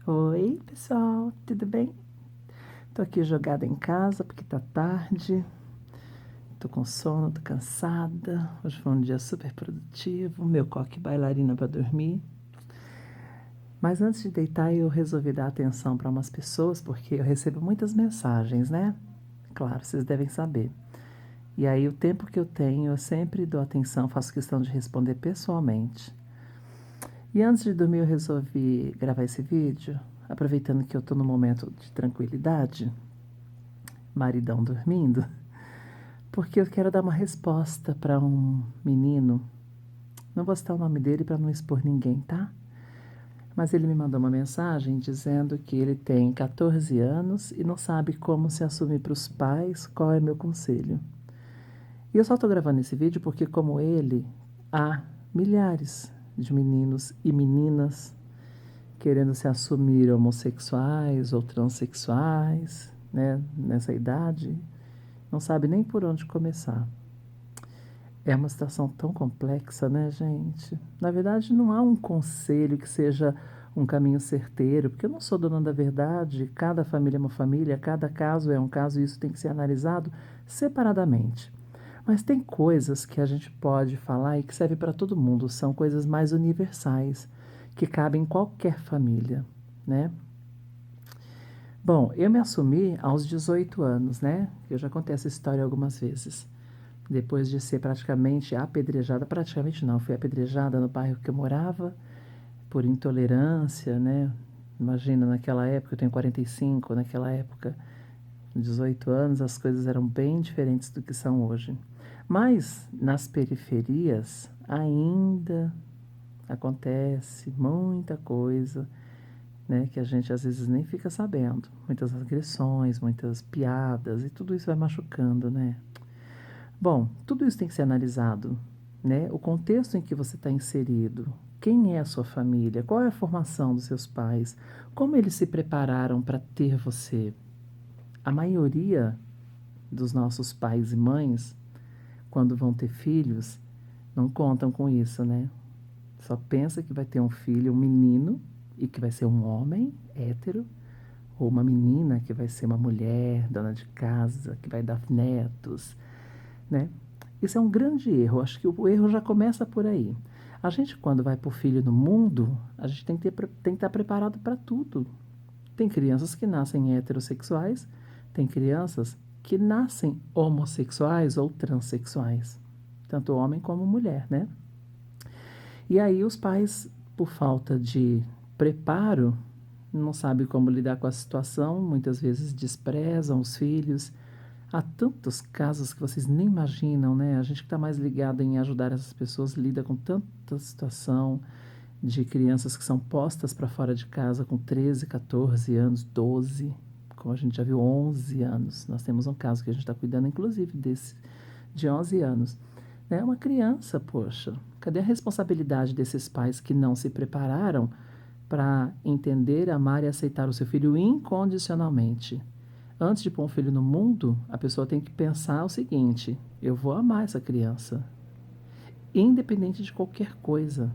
Oi, pessoal, tudo bem? Tô aqui jogada em casa porque tá tarde. Tô com sono, tô cansada. Hoje foi um dia super produtivo. Meu coque bailarina para dormir. Mas antes de deitar, eu resolvi dar atenção para umas pessoas porque eu recebo muitas mensagens, né? Claro, vocês devem saber. E aí, o tempo que eu tenho, eu sempre dou atenção, faço questão de responder pessoalmente. E antes de dormir, eu resolvi gravar esse vídeo, aproveitando que eu tô num momento de tranquilidade, maridão dormindo, porque eu quero dar uma resposta para um menino. Não vou citar o nome dele para não expor ninguém, tá? Mas ele me mandou uma mensagem dizendo que ele tem 14 anos e não sabe como se assumir para os pais. Qual é meu conselho? E eu só estou gravando esse vídeo porque, como ele, há milhares de meninos e meninas querendo se assumir homossexuais ou transexuais, né, nessa idade, não sabe nem por onde começar. É uma situação tão complexa, né, gente? Na verdade, não há um conselho que seja um caminho certeiro, porque eu não sou dona da verdade, cada família é uma família, cada caso é um caso e isso tem que ser analisado separadamente. Mas tem coisas que a gente pode falar e que serve para todo mundo, são coisas mais universais, que cabem em qualquer família, né? Bom, eu me assumi aos 18 anos, né? Eu já contei essa história algumas vezes. Depois de ser praticamente apedrejada, praticamente não, fui apedrejada no bairro que eu morava por intolerância, né? Imagina, naquela época, eu tenho 45, naquela época, 18 anos, as coisas eram bem diferentes do que são hoje. Mas nas periferias ainda acontece muita coisa, né, que a gente às vezes nem fica sabendo. Muitas agressões, muitas piadas, e tudo isso vai machucando, né? Bom, tudo isso tem que ser analisado, né? O contexto em que você está inserido, quem é a sua família, qual é a formação dos seus pais, como eles se prepararam para ter você. A maioria dos nossos pais e mães, quando vão ter filhos, não contam com isso, né? Só pensa que vai ter um filho, um menino, e que vai ser um homem hétero, ou uma menina que vai ser uma mulher, dona de casa, que vai dar netos, né? Isso é um grande erro. Acho que o erro já começa por aí. A gente, quando vai pôr filho no mundo, a gente tem que estar preparado para tudo. Tem crianças que nascem heterossexuais, tem crianças que nascem homossexuais ou transexuais, tanto homem como mulher, né? E aí os pais, por falta de preparo, não sabem como lidar com a situação, muitas vezes desprezam os filhos. Há tantos casos que vocês nem imaginam, né? A gente que está mais ligado em ajudar essas pessoas lida com tanta situação de crianças que são postas para fora de casa com 13, 14 anos, 12, como a gente já viu, 11 anos. Nós temos um caso que a gente está cuidando, inclusive, desse, de 11 anos. É uma criança, poxa. Cadê a responsabilidade desses pais que não se prepararam para entender, amar e aceitar o seu filho incondicionalmente? Antes de pôr um filho no mundo, a pessoa tem que pensar o seguinte: eu vou amar essa criança, independente de qualquer coisa.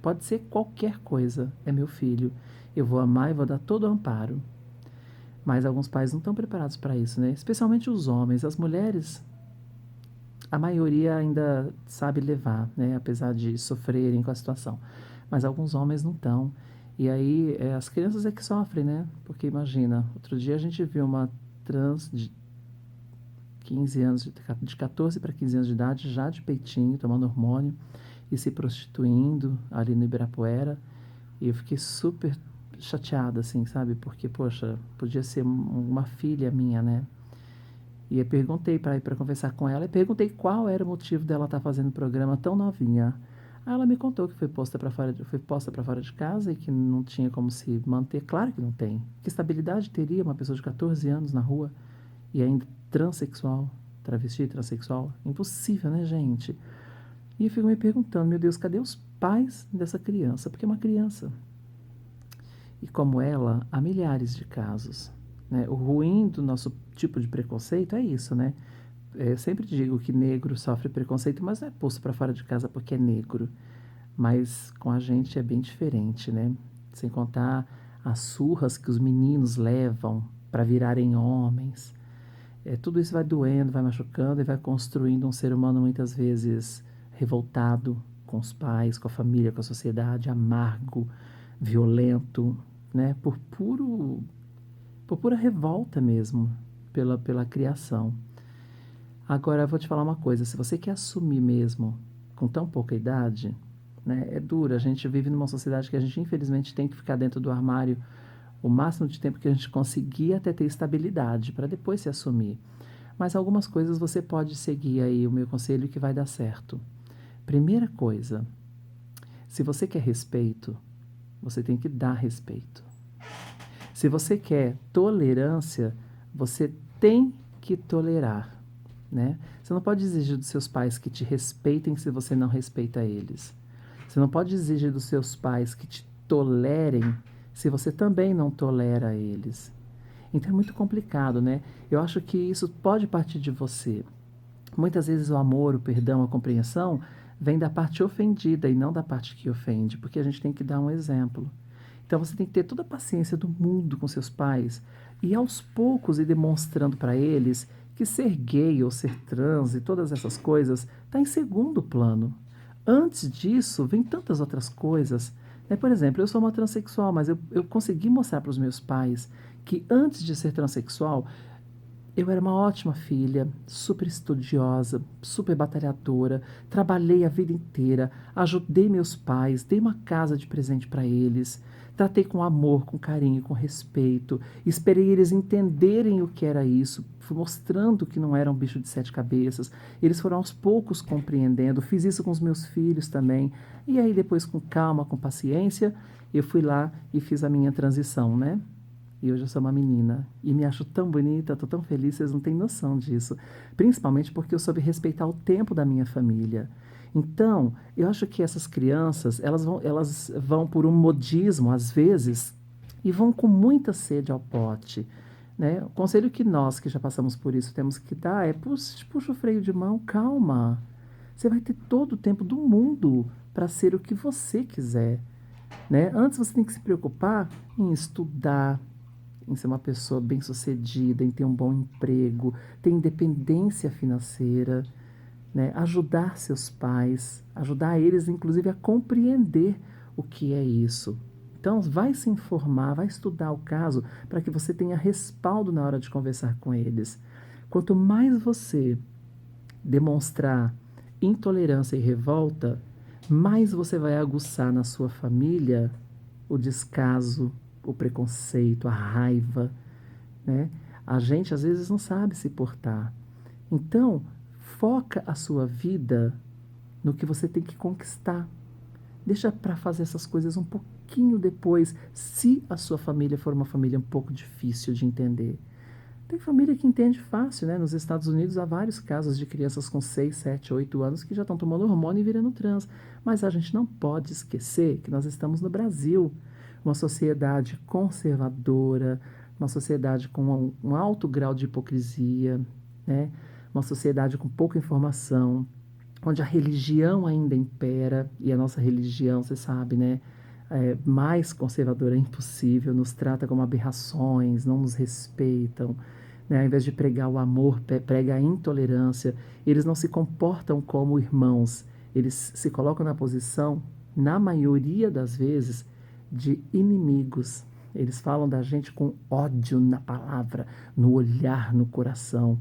Pode ser qualquer coisa, é meu filho. Eu vou amar e vou dar todo o amparo. Mas alguns pais não estão preparados para isso, né? Especialmente os homens. As mulheres, a maioria ainda sabe levar, né? Apesar de sofrerem com a situação. Mas alguns homens não estão. E aí, as crianças é que sofrem, né? Porque imagina, outro dia a gente viu uma trans de 15 anos, de 14 para 15 anos de idade, já de peitinho, tomando hormônio e se prostituindo ali no Ibirapuera. E eu fiquei super chateada, assim, sabe? Porque, poxa, podia ser uma filha minha, né? E eu perguntei para ir para conversar com ela e perguntei qual era o motivo dela estar fazendo o programa tão novinha. Aí ela me contou que foi posta para fora de casa e que não tinha como se manter. Claro que não tem. Que estabilidade teria uma pessoa de 14 anos na rua e ainda transexual, travesti, transexual? Impossível, né, gente? E eu fico me perguntando, meu Deus, cadê os pais dessa criança? Porque é uma criança. E como ela, há milhares de casos. Né? O ruim do nosso tipo de preconceito é isso, né? Eu sempre digo que negro sofre preconceito, mas não é posto para fora de casa porque é negro. Mas com a gente é bem diferente, né? Sem contar as surras que os meninos levam para virarem homens. Tudo isso vai doendo, vai machucando e vai construindo um ser humano muitas vezes revoltado com os pais, com a família, com a sociedade, amargo, violento, né? Por pura revolta mesmo pela criação. Agora, eu vou te falar uma coisa, se você quer assumir mesmo com tão pouca idade, né, é duro, a gente vive numa sociedade que a gente infelizmente tem que ficar dentro do armário o máximo de tempo que a gente conseguir até ter estabilidade, para depois se assumir. Mas algumas coisas você pode seguir aí o meu conselho que vai dar certo. Primeira coisa, se você quer respeito, você tem que dar respeito. Se você quer tolerância, você tem que tolerar, né? Você não pode exigir dos seus pais que te respeitem se você não respeita eles. Você não pode exigir dos seus pais que te tolerem se você também não tolera eles. Então é muito complicado, né? Eu acho que isso pode partir de você. Muitas vezes o amor, o perdão, a compreensão vem da parte ofendida e não da parte que ofende, porque a gente tem que dar um exemplo. Então você tem que ter toda a paciência do mundo com seus pais e aos poucos ir demonstrando para eles que ser gay ou ser trans e todas essas coisas está em segundo plano. Antes disso, vem tantas outras coisas. Né? Por exemplo, eu sou uma transexual, mas eu consegui mostrar para os meus pais que antes de ser transexual, eu era uma ótima filha, super estudiosa, super batalhadora, trabalhei a vida inteira, ajudei meus pais, dei uma casa de presente para eles, tratei com amor, com carinho, com respeito, esperei eles entenderem o que era isso, fui mostrando que não era um bicho de sete cabeças, eles foram aos poucos compreendendo, fiz isso com os meus filhos também, e aí depois com calma, com paciência, eu fui lá e fiz a minha transição, né? E hoje eu sou uma menina. E me acho tão bonita, tô tão feliz, vocês não têm noção disso. Principalmente porque eu soube respeitar o tempo da minha família. Então, eu acho que essas crianças, elas vão por um modismo, às vezes, e vão com muita sede ao pote. Né? O conselho que nós, que já passamos por isso, temos que dar é puxa o freio de mão, calma. Você vai ter todo o tempo do mundo para ser o que você quiser. Né? Antes você tem que se preocupar em estudar, em ser uma pessoa bem-sucedida, em ter um bom emprego, ter independência financeira, né? Ajudar seus pais, ajudar eles, inclusive, a compreender o que é isso. Então, vai se informar, vai estudar o caso para que você tenha respaldo na hora de conversar com eles. Quanto mais você demonstrar intolerância e revolta, mais você vai aguçar na sua família o descaso, o preconceito, a raiva, né? A gente às vezes não sabe se portar. Então, foca a sua vida no que você tem que conquistar. Deixa para fazer essas coisas um pouquinho depois, se a sua família for uma família um pouco difícil de entender. Tem família que entende fácil, né? Nos Estados Unidos há vários casos de crianças com 6, 7, 8 anos que já estão tomando hormônio e virando trans. Mas a gente não pode esquecer que nós estamos no Brasil, uma sociedade conservadora, uma sociedade com um alto grau de hipocrisia, né? Uma sociedade com pouca informação, onde a religião ainda impera, e a nossa religião, você sabe, né? Mais conservadora é impossível, nos trata como aberrações, não nos respeitam, né? Ao invés de pregar o amor, prega a intolerância. Eles não se comportam como irmãos, eles se colocam na posição, na maioria das vezes, de inimigos. Eles falam da gente com ódio na palavra, no olhar, no coração.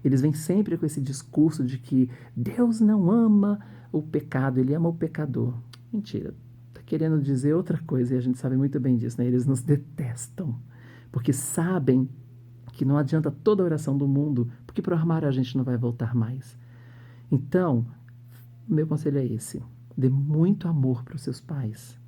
Eles vêm sempre com esse discurso de que Deus não ama o pecado, ele ama o pecador. Mentira, está querendo dizer outra coisa e a gente sabe muito bem disso, né? Eles nos detestam, porque sabem que não adianta toda a oração do mundo, porque para o armário a gente não vai voltar mais. Então, meu conselho é esse: dê muito amor para os seus pais.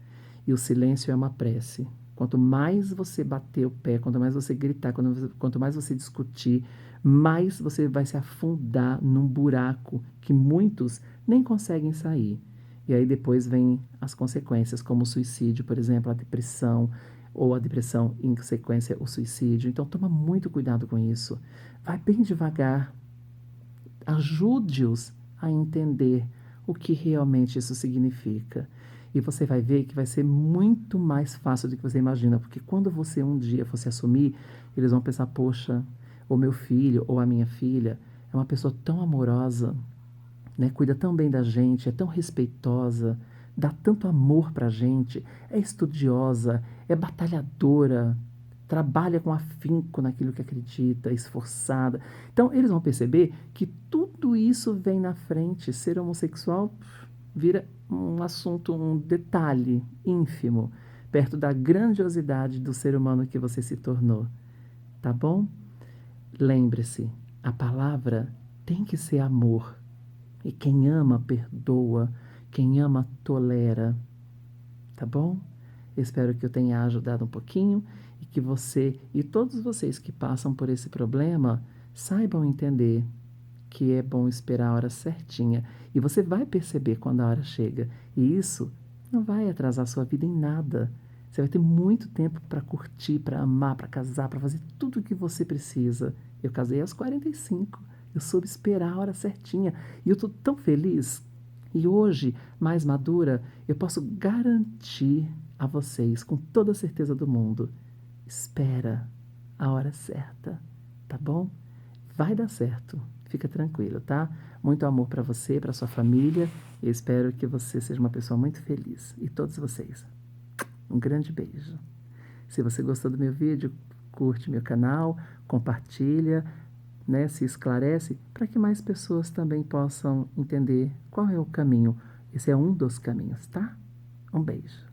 E o silêncio é uma prece. Quanto mais você bater o pé, quanto mais você gritar, quanto mais você discutir, mais você vai se afundar num buraco que muitos nem conseguem sair. E aí depois vem as consequências, como o suicídio, por exemplo, a depressão, ou a depressão em sequência o suicídio. Então toma muito cuidado com isso. Vai bem devagar. Ajude-os a entender o que realmente isso significa. E você vai ver que vai ser muito mais fácil do que você imagina, porque quando você um dia for se assumir, eles vão pensar, poxa, o meu filho ou a minha filha é uma pessoa tão amorosa, né? Cuida tão bem da gente, é tão respeitosa, dá tanto amor pra gente, é estudiosa, é batalhadora, trabalha com afinco naquilo que acredita, é esforçada. Então, eles vão perceber que tudo isso vem na frente. Ser homossexual vira um assunto, um detalhe ínfimo, perto da grandiosidade do ser humano que você se tornou. Tá bom? Lembre-se, a palavra tem que ser amor. E quem ama, perdoa. Quem ama, tolera. Tá bom? Espero que eu tenha ajudado um pouquinho e que você e todos vocês que passam por esse problema saibam entender que é bom esperar a hora certinha. E você vai perceber quando a hora chega. E isso não vai atrasar a sua vida em nada. Você vai ter muito tempo para curtir, para amar, para casar, para fazer tudo o que você precisa. Eu casei aos 45. Eu soube esperar a hora certinha. E eu estou tão feliz. E hoje, mais madura, eu posso garantir a vocês, com toda a certeza do mundo, espera a hora certa, tá bom? Vai dar certo. Fica tranquilo, tá? Muito amor para você, para sua família. Eu espero que você seja uma pessoa muito feliz. E todos vocês. Um grande beijo. Se você gostou do meu vídeo, curte meu canal, compartilha, né? Se esclarece para que mais pessoas também possam entender qual é o caminho. Esse é um dos caminhos, tá? Um beijo.